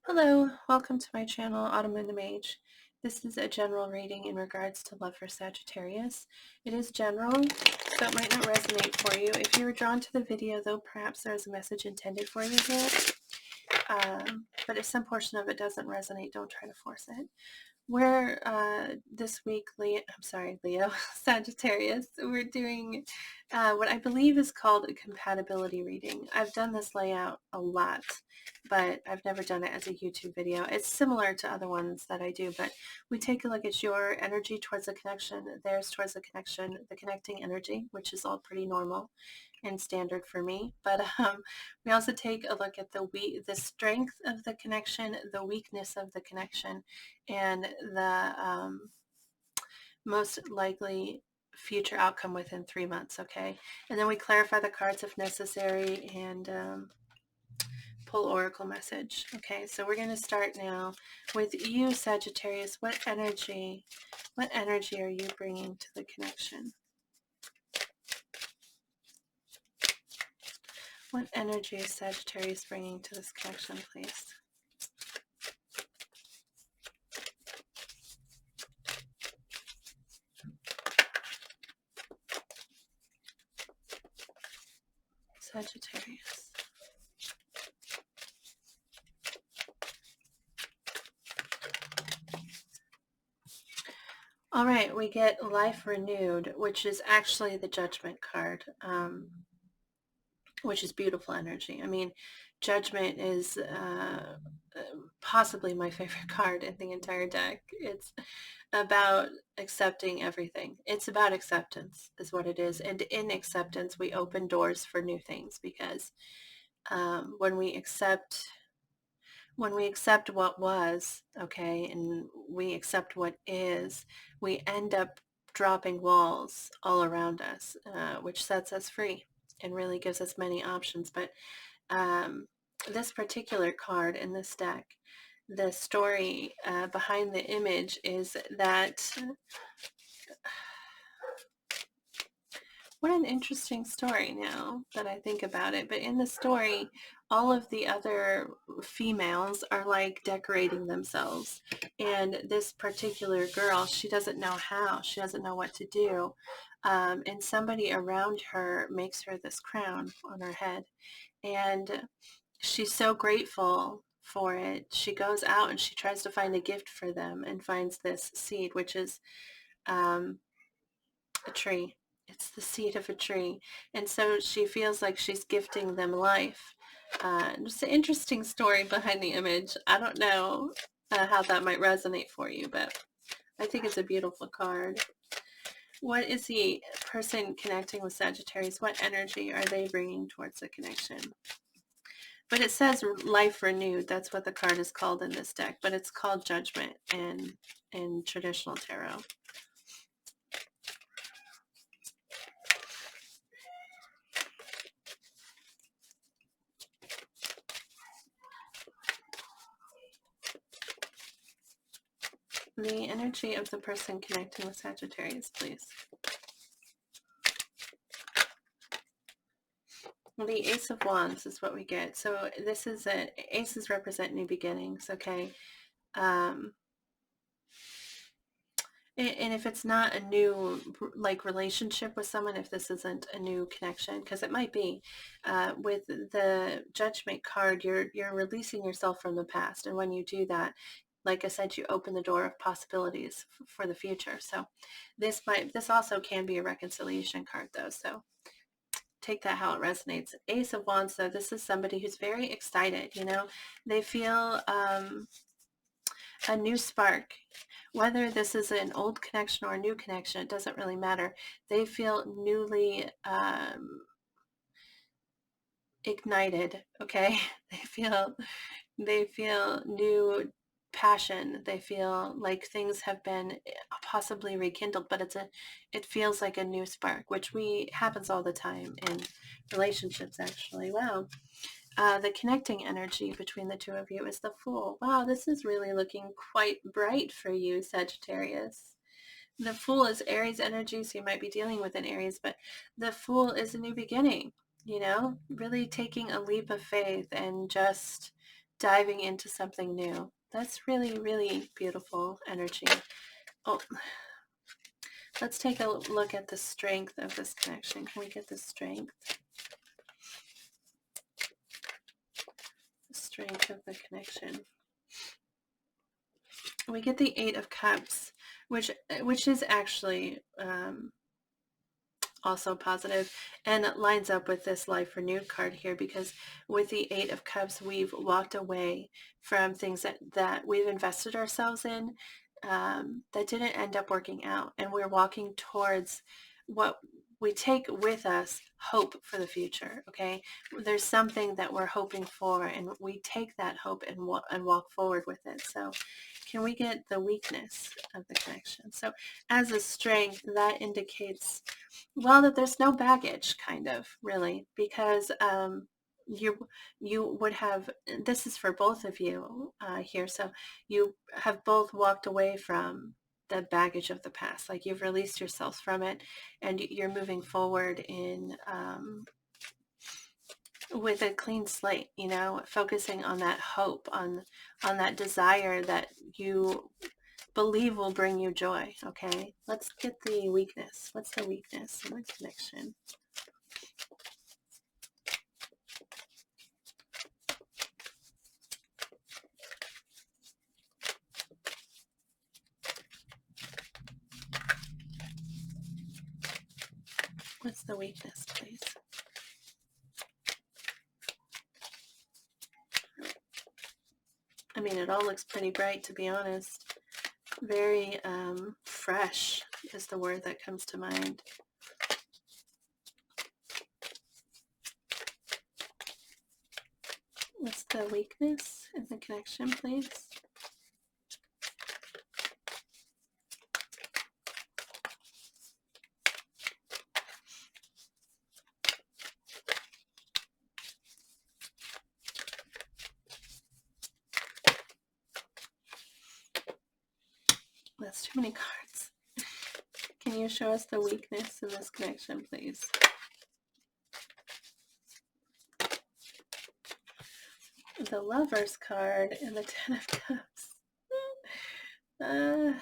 Hello, welcome to my channel, Autumn and the Mage. This is a general reading in regards to love for Sagittarius. It is general, so it might not resonate for you. If you were drawn to the video, though, perhaps there is a message intended for you here. But if some portion of it doesn't resonate, don't try to force it. We're this week, Leo, Sagittarius. We're doing what I believe is called a compatibility reading. I've done this layout a lot, but I've never done it as a YouTube video. It's similar to other ones that I do, but we take a look at your energy towards the connection, theirs towards the connection, the connecting energy, which is all pretty normal and standard for me. But we also take a look at the strength of the connection, the weakness of the connection, and the most likely future outcome within 3 months, okay? And then we clarify the cards if necessary and pull oracle message. Okay, so we're going to start now with you, Sagittarius. What energy are you bringing to the connection? What energy is Sagittarius bringing to this connection, please? Sagittarius. All right, we get Life Renewed, which is actually the Judgment card, which is beautiful energy. I mean, Judgment is possibly my favorite card in the entire deck. It's about accepting everything. It's about acceptance is what it is. And in acceptance, we open doors for new things because when we accept what was, okay, and we accept what is, we end up dropping walls all around us, which sets us free and really gives us many options. But this particular card in this deck, the story behind the image is that what an interesting story now that I think about it. But in the story, all of the other females are like decorating themselves. And this particular girl, she doesn't know how. She doesn't know what to do. And somebody around her makes her this crown on her head. And she's so grateful for it. She goes out and she tries to find a gift for them and finds this seed, which is a tree. It's the seed of a tree. And so she feels like she's gifting them life. Just an interesting story behind the image. I don't know how that might resonate for you, but I think it's a beautiful card. What is the person connecting with Sagittarius? What energy are they bringing towards the connection? But it says Life Renewed. That's what the card is called in this deck, but it's called Judgment in traditional tarot. The energy of the person connecting with Sagittarius, please. The Ace of Wands is what we get. So this is aces represent new beginnings, okay? And if it's not a new relationship with someone, if this isn't a new connection, because it might be, with the Judgment card, you're releasing yourself from the past, and when you do that, like I said, you open the door of possibilities for the future. So this also can be a reconciliation card, though. So take that how it resonates. Ace of Wands, though, this is somebody who's very excited. They feel a new spark. Whether this is an old connection or a new connection, it doesn't really matter. They feel newly ignited, okay? They feel new passion. They feel like things have been possibly rekindled, but it feels like a new spark, which happens all the time in relationships, actually. Wow. The connecting energy between the two of you is the Fool. Wow, this is really looking quite bright for you, Sagittarius. The Fool is Aries energy, so you might be dealing with an Aries, but the Fool is a new beginning, really taking a leap of faith and just diving into something new. That's really, really beautiful energy. Oh, let's take a look at the strength of this connection. Can we get the strength? The strength of the connection. We get the Eight of Cups, which is actually also positive, and it lines up with this Life Renewed card here, because with the Eight of Cups, we've walked away from things that we've invested ourselves in that didn't end up working out, and we're walking towards what we take with us, hope for the future. Okay, there's something that we're hoping for, and we take that hope and walk forward with it. So can we get the weakness of the connection? So as a strength, that indicates, well, that there's no baggage, kind of, really, because you would have, this is for both of you here, so you have both walked away from the baggage of the past, like you've released yourselves from it, and you're moving forward in with a clean slate, you know, focusing on that hope, on that desire that you believe will bring you joy. Okay, let's get the weakness. What's the weakness in the connection? What's the weakness, please? I mean, it all looks pretty bright, to be honest. Very fresh is the word that comes to mind. What's the weakness in the connection, please? That's too many cards. Can you show us the weakness in this connection, please? The Lover's card and the Ten of Cups. The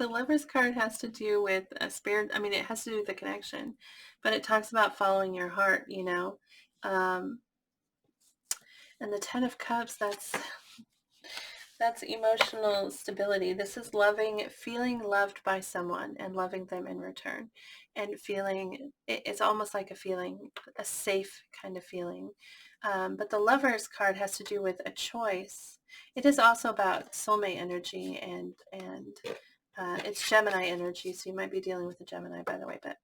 Lover's card has to do with a spirit. I mean, it has to do with the connection, but it talks about following your heart, you know. And the Ten of Cups, that's emotional stability. This is feeling loved by someone and loving them in return, and feeling, it's almost like a safe kind of feeling. But the Lover's card has to do with a choice. It is also about soulmate energy, and it's Gemini energy, so you might be dealing with a Gemini, by the way, but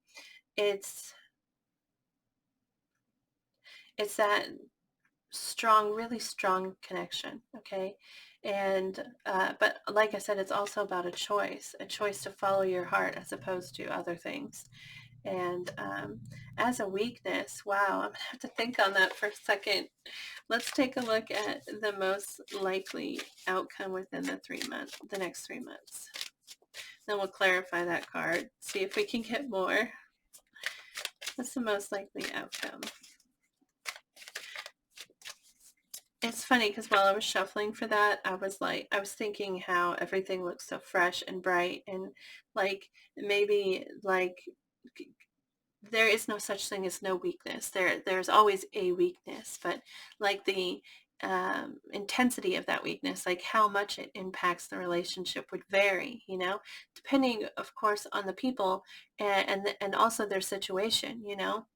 it's that strong, really strong connection, okay? And but like I said, it's also about a choice to follow your heart as opposed to other things. And as a weakness, wow, I'm gonna have to think on that for a second. Let's take a look at the most likely outcome within the next 3 months. Then we'll clarify that card, see if we can get more. What's the most likely outcome? It's funny because while I was shuffling for that, I was thinking how everything looks so fresh and bright, and like maybe like there is no such thing as no weakness. There's always a weakness, but like the intensity of that weakness, like how much it impacts the relationship, would vary, you know, depending, of course, on the people and also their situation, you know.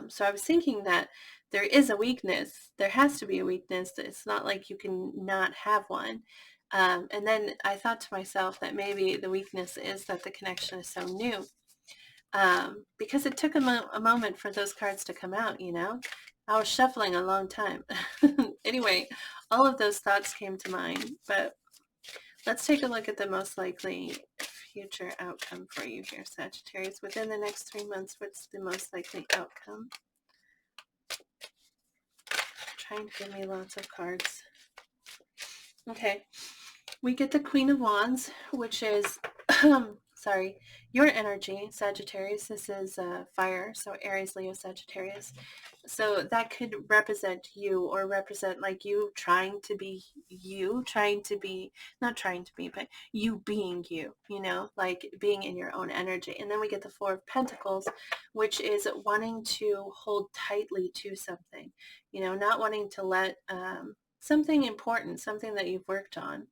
So I was thinking that there is a weakness. There has to be a weakness. It's not like you can not have one. And then I thought to myself that maybe the weakness is that the connection is so new. Because it took a moment for those cards to come out, you know. I was shuffling a long time. Anyway, all of those thoughts came to mind, but let's take a look at the most likely future outcome for you here, Sagittarius. Within the next 3 months, what's the most likely outcome? Trying to give me lots of cards. Okay, we get the Queen of Wands, which is, sorry, your energy, Sagittarius. This is fire, so Aries, Leo, Sagittarius. So that could represent you, or represent like you trying to be you, trying to be, not trying to be, but you being you, like being in your own energy. And then we get the Four of Pentacles, which is wanting to hold tightly to something, not wanting to let something important, something that you've worked on,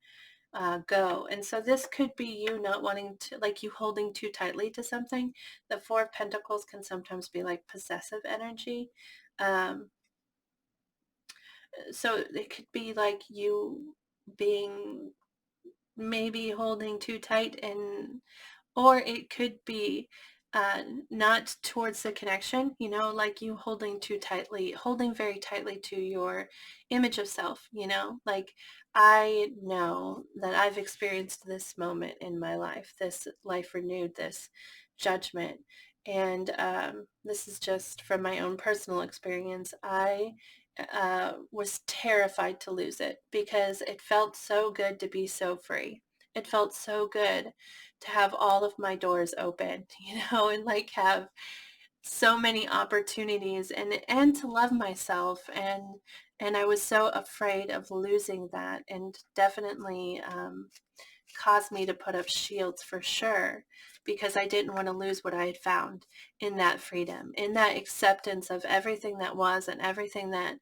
go. And so this could be you not wanting to, like you holding too tightly to something. The Four of Pentacles can sometimes be like possessive energy. Um, so it could be like you being maybe holding too tight, or it could be not towards the connection, like you holding too tightly, holding very tightly to your image of self, like I know that I've experienced this moment in my life, this life renewed, this judgment. And this is just from my own personal experience. I was terrified to lose it because it felt so good to be so free. It felt so good to have all of my doors open, and like have so many opportunities, and to love myself. And I was so afraid of losing that, and definitely caused me to put up shields for sure, because I didn't want to lose what I had found in that freedom, in that acceptance of everything that was, and everything that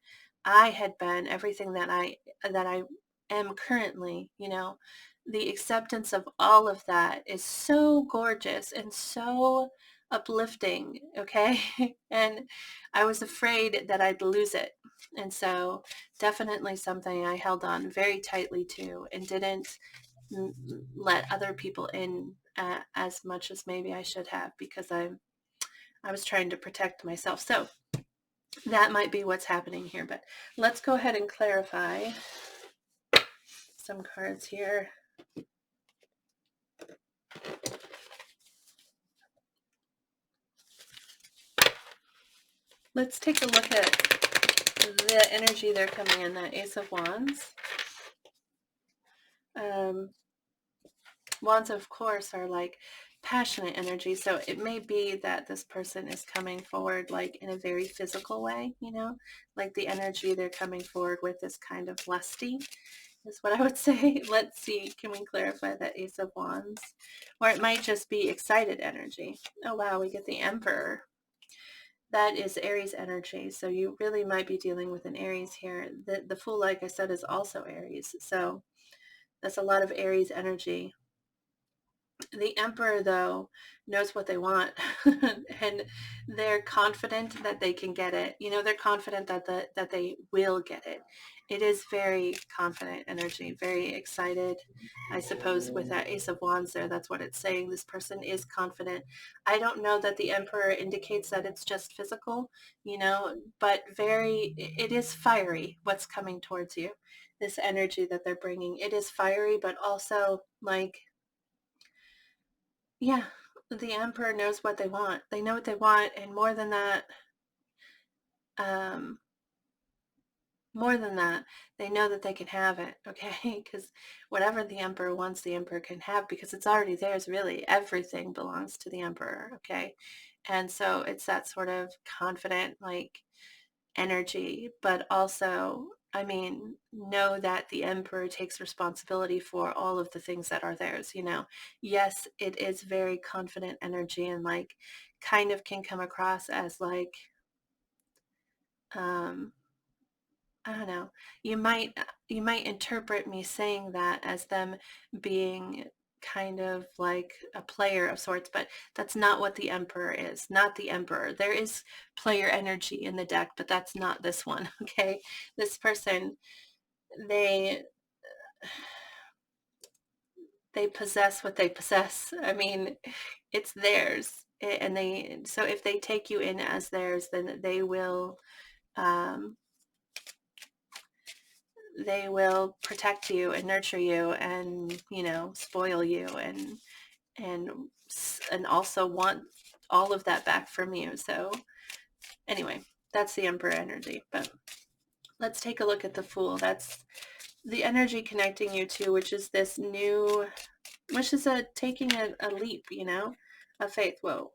I had been, everything that I am currently, the acceptance of all of that is so gorgeous and so uplifting, okay? And I was afraid that I'd lose it. And so definitely something I held on very tightly to, and didn't let other people in as much as maybe I should have, because I was trying to protect myself. So that might be what's happening here. But let's go ahead and clarify some cards here. Let's take a look at the energy they're coming in, that Ace of Wands. Wands, of course, are like passionate energy. So it may be that this person is coming forward like in a very physical way, like the energy they're coming forward with is kind of lusty, is what I would say. Let's see, can we clarify that Ace of Wands? Or it might just be excited energy. Oh wow, we get the Emperor. That is Aries energy. So you really might be dealing with an Aries here. The Fool, like I said, is also Aries. So that's a lot of Aries energy. The Emperor, though, knows what they want, and they're confident that they can get it. They're confident that they will get it. It is very confident energy, very excited. I suppose with that Ace of Wands there, that's what it's saying. This person is confident. I don't know that the Emperor indicates that it's just physical, but it is fiery what's coming towards you. This energy that they're bringing, it is fiery, but also like, yeah, the Emperor knows what they want. They know what they want, and more than that, um, they know that they can have it, okay? Because whatever the Emperor wants, the Emperor can have, because it's already theirs, really. Everything belongs to the Emperor, okay? And so it's that sort of confident, like, energy, but also, I mean, know that the Emperor takes responsibility for all of the things that are theirs, Yes, it is very confident energy, and like kind of can come across as like, um, I don't know, you might interpret me saying that as them being kind of like a player of sorts, but that's not what the Emperor is. Not the Emperor. There is player energy in the deck, but that's not this one. Okay, this person, they they possess what they possess. I mean, it's theirs, and so if they take you in as theirs, then um, they will protect you and nurture you, and spoil you, and and also want all of that back from you. So anyway, that's the Emperor energy. But let's take a look at the Fool. That's the energy connecting you to, which is this new, which is taking a leap, of faith. Whoa.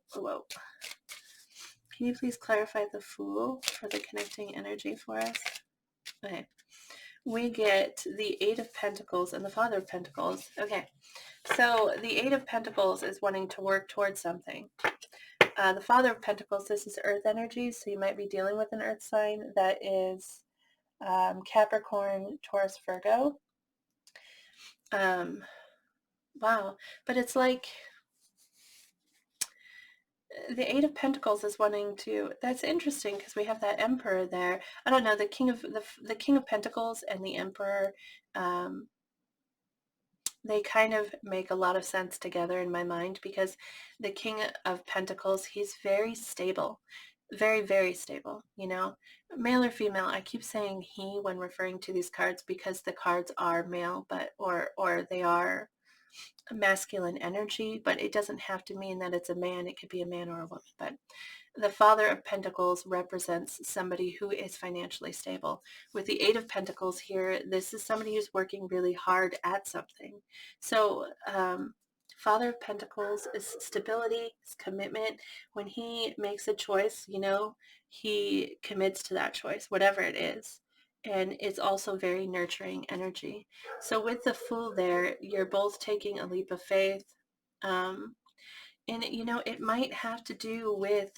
Can you please clarify the Fool for the connecting energy for us? Okay. We get the Eight of Pentacles and the Father of Pentacles. Okay. So the Eight of Pentacles is wanting to work towards something. The Father of Pentacles, this is earth energy, so you might be dealing with an earth sign that is Capricorn, Taurus, Virgo. Wow. But it's like the Eight of Pentacles is wanting to, that's interesting because we have that Emperor there. I don't know, the King of Pentacles and the Emperor, they kind of make a lot of sense together in my mind, because the King of Pentacles, he's very stable, very, very stable, you know, male or female. I keep saying he when referring to these cards because the cards are male, but, or they are masculine energy, but it doesn't have to mean that it's a man. It could be a man or a woman. But the Father of Pentacles represents somebody who is financially stable. With the Eight of Pentacles here, this is somebody who's working really hard at something. So Father of Pentacles is stability, is commitment. When he makes a choice, you know, he commits to that choice, whatever it is. And it's also very nurturing energy. So with the Fool there, you're both taking a leap of faith. And, you know, it might have to do with,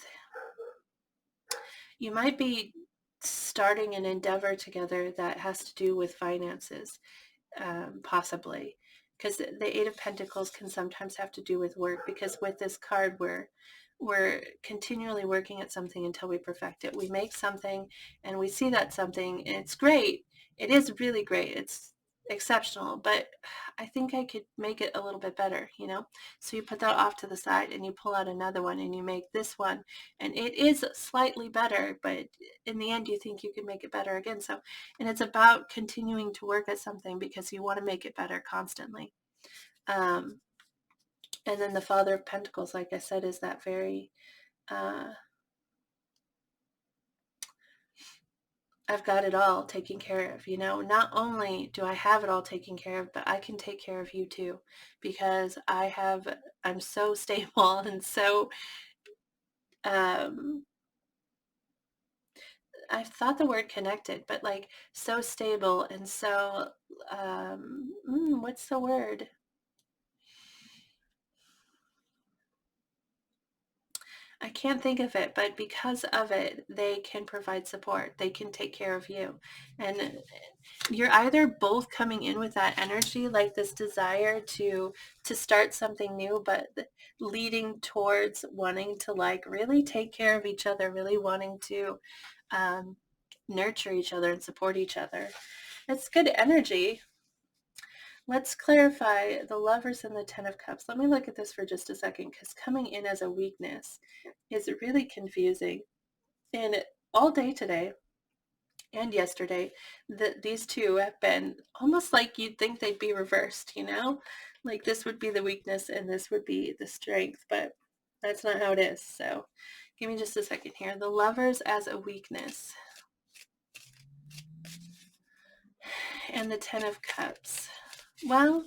you might be starting an endeavor together that has to do with finances, possibly. Because the Eight of Pentacles can sometimes have to do with work, because with this card, we're continually working at something until we perfect it. We make something and we see that something, and it's great. It is really great. It's exceptional, but I think I could make it a little bit better, you know? So you put that off to the side and you pull out another one and you make this one, and it is slightly better, but in the end you think you could make it better again. So, and it's about continuing to work at something because you want to make it better constantly. And then the Father of Pentacles, like I said, is that very, I've got it all taken care of, you know. Not only do I have it all taken care of, but I can take care of you too, because I'm so stable and so, I thought the word connected, but like so stable and so, what's the word? I can't think of it, but because of it, they can provide support. They can take care of you. And you're either both coming in with that energy, like this desire to start something new, but leading towards wanting to like really take care of each other, really wanting to nurture each other and support each other. It's good energy. Let's clarify the Lovers and the Ten of Cups. Let me look at this for just a second, because coming in as a weakness is really confusing. And all day today and yesterday, these two have been almost like you'd think they'd be reversed, you know? Like this would be the weakness and this would be the strength, but that's not how it is. So give me just a second here. The Lovers as a weakness. And the Ten of Cups. Well,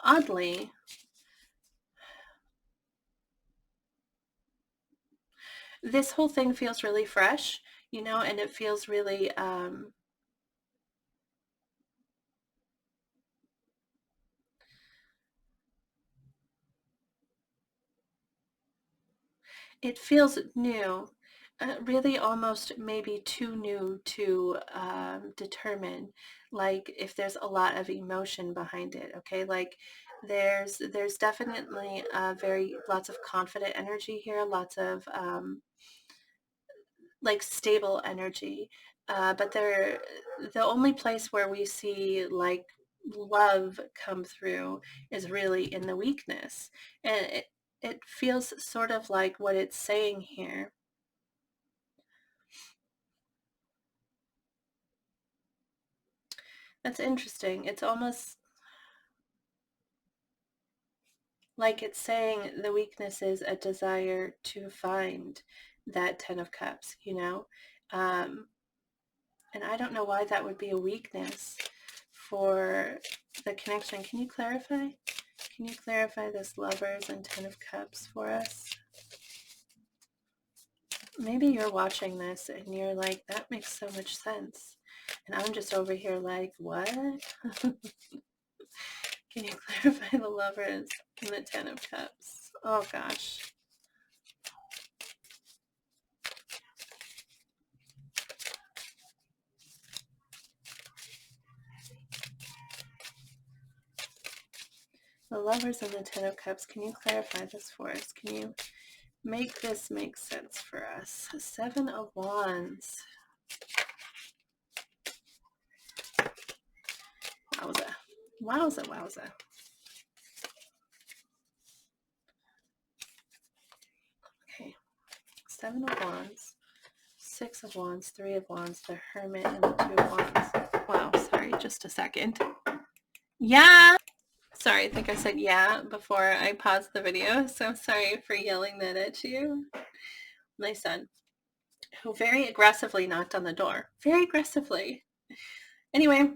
oddly, this whole thing feels really fresh, you know, and it feels really, it feels new, really almost maybe too new to determine, like if there's a lot of emotion behind it, okay? Like there's definitely very lots of confident energy here, lots of like stable energy, but the only place where we see like love come through is really in the weakness. And it feels sort of like what it's saying here. That's interesting. It's almost like it's saying the weakness is a desire to find that Ten of Cups, you know? And I don't know why that would be a weakness for the connection. Can you clarify? Can you clarify this Lovers and Ten of Cups for us? maybe you're watching this and you're like, that makes so much sense. And I'm just over here like, what? Can you clarify the Lovers and the Ten of Cups? Oh gosh. The Lovers and the Ten of Cups. Can you clarify this for us? Can you make this make sense for us? Seven of Wands. Wowza. Wowza, wowza. Okay. Seven of Wands. Six of Wands. Three of Wands. The Hermit and the Two of Wands. Wow, sorry, just a second. Yeah. Sorry, I think I said yeah before I paused the video, so sorry for yelling that at you. My son, who very aggressively knocked on the door. Very aggressively. Anyway,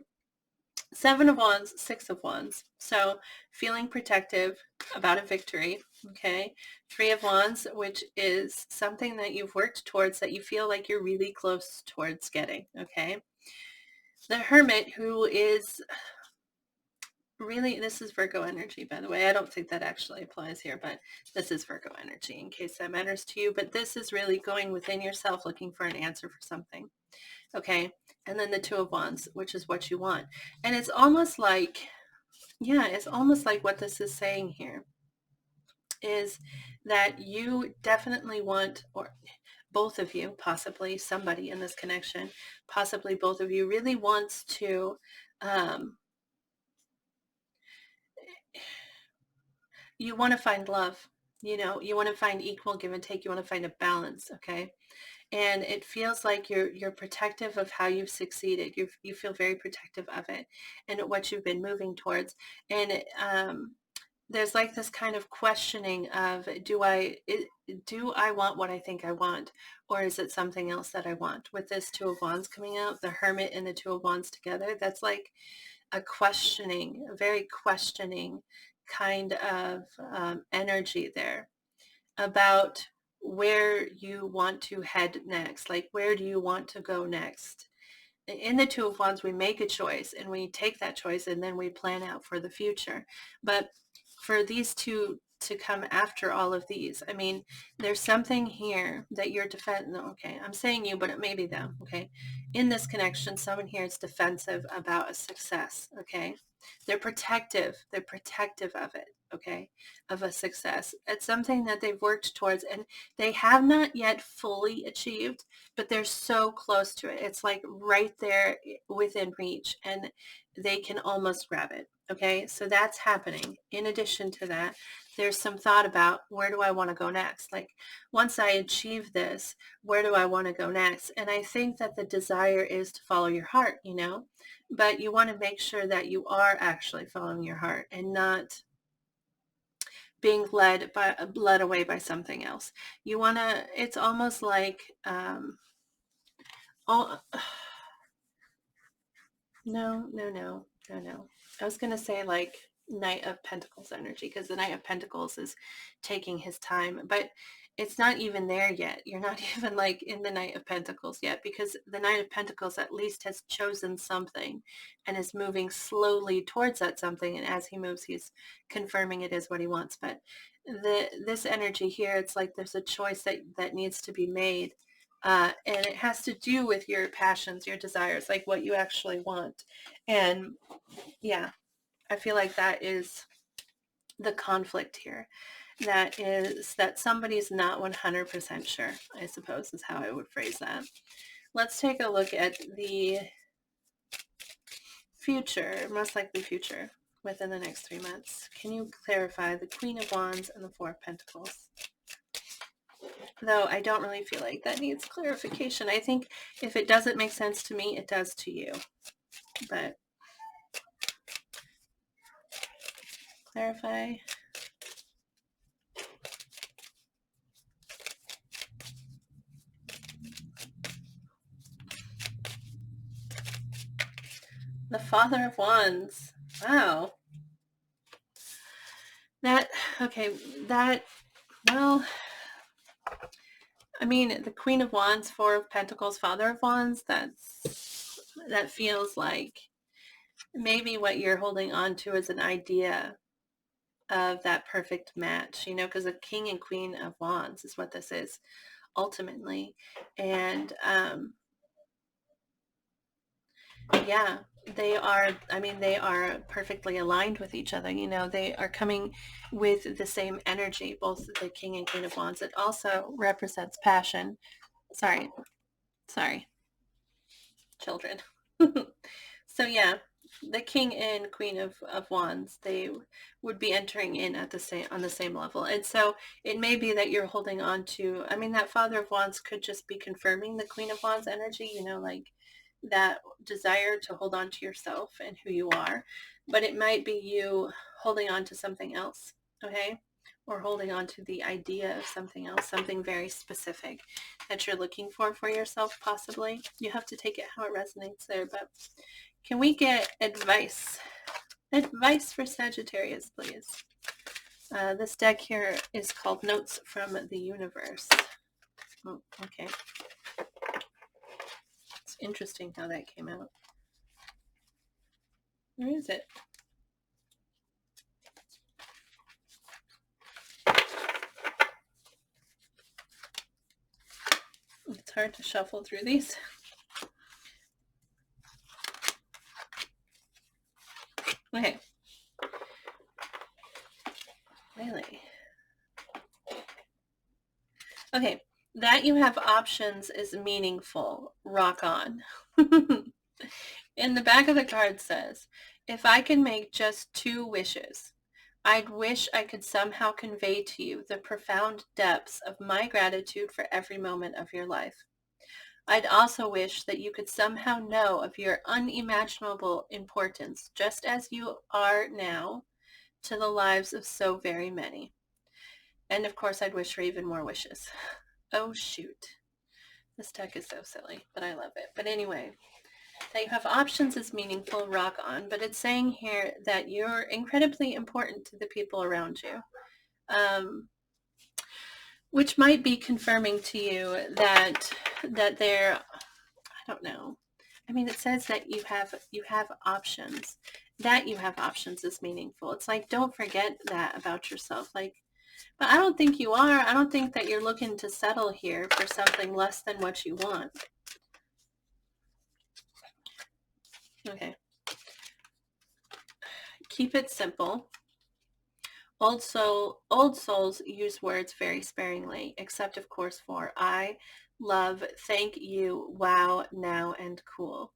Seven of Wands, Six of Wands. So feeling protective about a victory, okay? Three of Wands, which is something that you've worked towards that you feel like you're really close towards getting, okay? The Hermit, who is really, this is Virgo energy, by the way. I don't think that actually applies here, but this is Virgo energy in case that matters to you. But this is really going within yourself, looking for an answer for something. Okay. And then the Two of Wands, which is what you want. And it's almost like, yeah, it's almost like what this is saying here is that you definitely want, or both of you, possibly somebody in this connection, possibly both of you really wants to, you want to find love, you know, you want to find equal give and take, you want to find a balance, okay? And it feels like you're protective of how you've succeeded. You feel very protective of it and what you've been moving towards. And there's like this kind of questioning of, do I want what I think I want, or is it something else that I want? With this Two of Wands coming out, the Hermit and the Two of Wands together, that's like a questioning, a very questioning kind of energy there about where you want to head next. Like, where do you want to go next? In the Two of Wands, we make a choice and we take that choice and then we plan out for the future. But for these two to come after all of these, I mean, there's something here that you're defending. No, okay, I'm saying you, but it may be them. Okay. In this connection, someone here is defensive about a success. Okay. They're protective. They're protective of it. Okay. Of a success. It's something that they've worked towards and they have not yet fully achieved, but they're so close to it. It's like right there within reach and they can almost grab it. Okay, so that's happening. In addition to that, there's some thought about, where do I want to go next? Like, once I achieve this, where do I want to go next? And I think that the desire is to follow your heart, you know, but you want to make sure that you are actually following your heart and not being led away by something else. You want to, it's almost like, oh, no. I was going to say like Knight of Pentacles energy, because the Knight of Pentacles is taking his time, but it's not even there yet. You're not even like in the Knight of Pentacles yet, because the Knight of Pentacles at least has chosen something and is moving slowly towards that something. And as he moves, he's confirming it is what he wants. But this energy here, it's like there's a choice that needs to be made. And it has to do with your passions, your desires, like what you actually want. And yeah, I feel like that is the conflict here. That is that somebody's not 100% sure, I suppose is how I would phrase that. Let's take a look at the future, most likely future within the next 3 months. Can you clarify the Queen of Wands and the Four of Pentacles? Though I don't really feel like that needs clarification. I think if it doesn't make sense to me, it does to you. But clarify. The Father of Wands. Wow. That, okay, that, well, I mean, the Queen of Wands, Four of Pentacles, Father of Wands, that feels like maybe what you're holding on to is an idea of that perfect match, you know, because the King and Queen of Wands is what this is ultimately. And yeah, they are, I mean, they are perfectly aligned with each other. You know, they are coming with the same energy, both the King and Queen of Wands. It also represents passion. Sorry, children. So yeah, the King and Queen of Wands, they would be entering in at the same on the same level. And so it may be that you're holding on to, I mean, that Father of Wands could just be confirming the Queen of Wands energy, you know, like that desire to hold on to yourself and who you are. But it might be you holding on to something else, okay? Or holding on to the idea of something else, something very specific that you're looking for yourself, possibly. You have to take it how it resonates there. But can we get advice? Advice for Sagittarius, please. This deck here is called Notes from the Universe. Oh, okay. It's interesting how that came out. Where is it? It's hard to shuffle through these. Okay. Really? Okay. That you have options is meaningful. Rock on. In the back of the card says, if I can make just 2 wishes, I'd wish I could somehow convey to you the profound depths of my gratitude for every moment of your life. I'd also wish that you could somehow know of your unimaginable importance, just as you are now, to the lives of so very many. And of course, I'd wish for even more wishes. Oh, shoot. This deck is so silly, but I love it. But anyway, that you have options is meaningful, rock on. But it's saying here that you're incredibly important to the people around you. Which might be confirming to you that they're, I don't know. I mean, it says that you have options. That you have options is meaningful. It's like, don't forget that about yourself. Like, but I don't think you are. I don't think that you're looking to settle here for something less than what you want. Okay. Keep it simple. Old souls use words very sparingly, except of course for I, love, thank you, wow, now, and cool.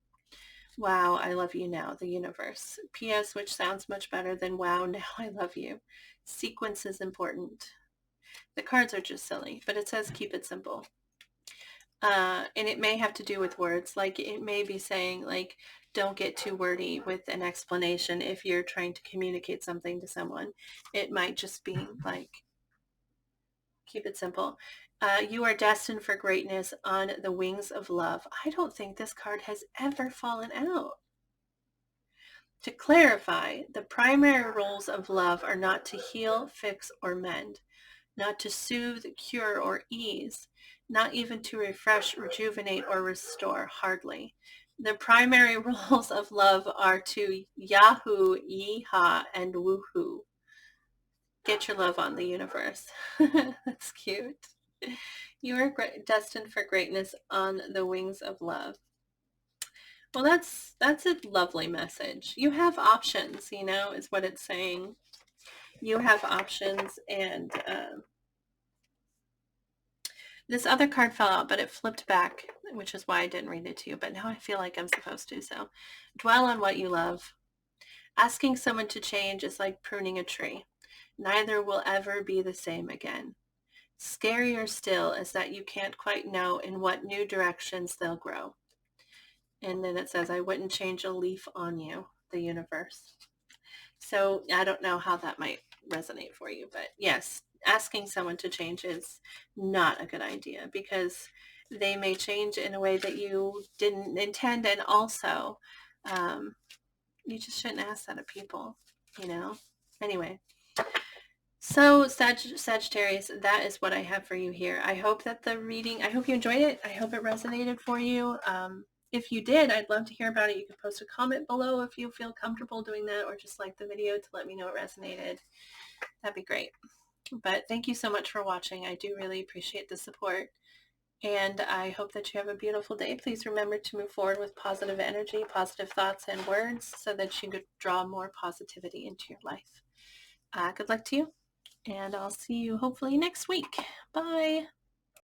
Wow, I love you now, the universe. P.S., which sounds much better than wow, now I love you. Sequence is important. The cards are just silly, but it says keep it simple. And it may have to do with words. Like it may be saying like, don't get too wordy with an explanation if you're trying to communicate something to someone. It might just be like, keep it simple. You are destined for greatness on the wings of love. I don't think this card has ever fallen out. To clarify, the primary roles of love are not to heal, fix, or mend, not to soothe, cure, or ease, not even to refresh, rejuvenate, or restore, hardly. The primary roles of love are to yahoo, yeehaw, and woohoo. Get your love on, the universe. That's cute. You are destined for greatness on the wings of love. Well, that's a lovely message. You have options, you know, is what it's saying. You have options, and this other card fell out, but it flipped back, which is why I didn't read it to you. But now I feel like I'm supposed to. So dwell on what you love. Asking someone to change is like pruning a tree. Neither will ever be the same again. Scarier still is that you can't quite know in what new directions they'll grow. And then it says, I wouldn't change a leaf on you, the universe. So I don't know how that might resonate for you, but yes, asking someone to change is not a good idea because they may change in a way that you didn't intend. And also, you just shouldn't ask that of people, you know? Anyway, So Sagittarius, that is what I have for you here. I hope that the reading, I hope you enjoyed it. I hope it resonated for you. If you did, I'd love to hear about it. You can post a comment below if you feel comfortable doing that, or just like the video to let me know it resonated. That'd be great. But thank you so much for watching. I do really appreciate the support. And I hope that you have a beautiful day. Please remember to move forward with positive energy, positive thoughts and words so that you could draw more positivity into your life. Good luck to you. And I'll see you hopefully next week. Bye.